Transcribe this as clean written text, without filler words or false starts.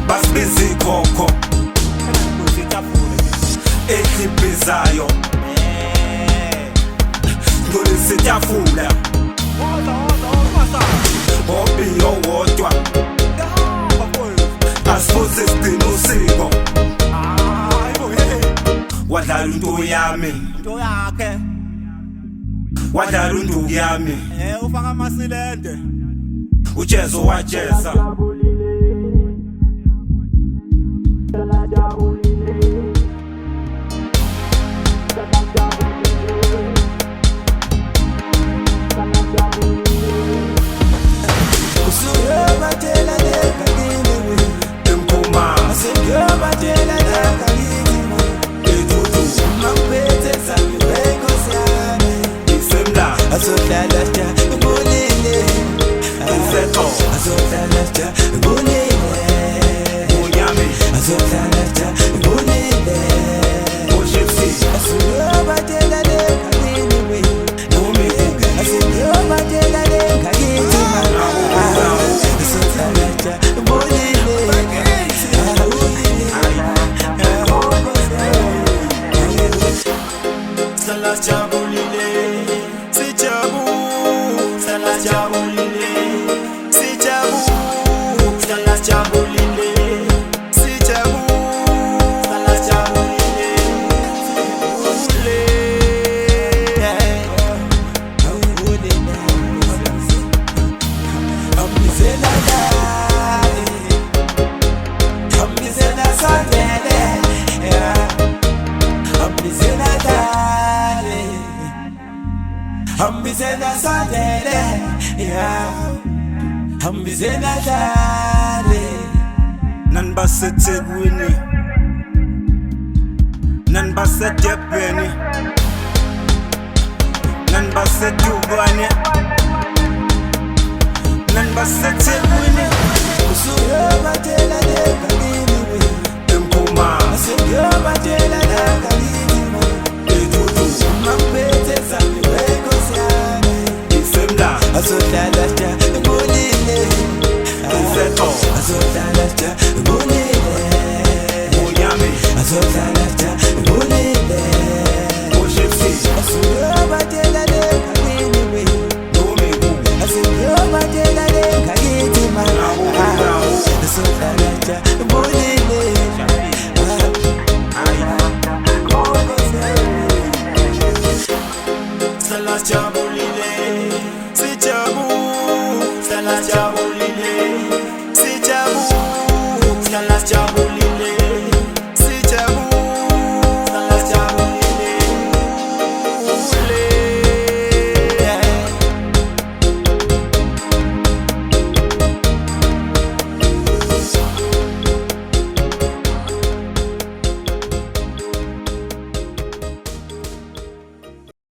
Basibizi khokho ekhiphizayo ngolisitafula hobby owodwa asifuze sigcine usiko wadlala into yami into yakhe wadlala unduku yami ufaka amasilende ujezo wajeza Nan baseThekwini nan baseDurban nan baseDubai nan baseThekwini usuyobatela lekakini emphuma usuyobatela lekakini edudu mangiphethe zami wenkosiyami isemla azodlala jabulile azodlala jabulile unyami azodlala jabulile ushipsi asuyobatela lekakini we nomi asuyobatela lekakini mana azodlala jabulile sala jabulile sijabu sala jabulile sijabu sala jabu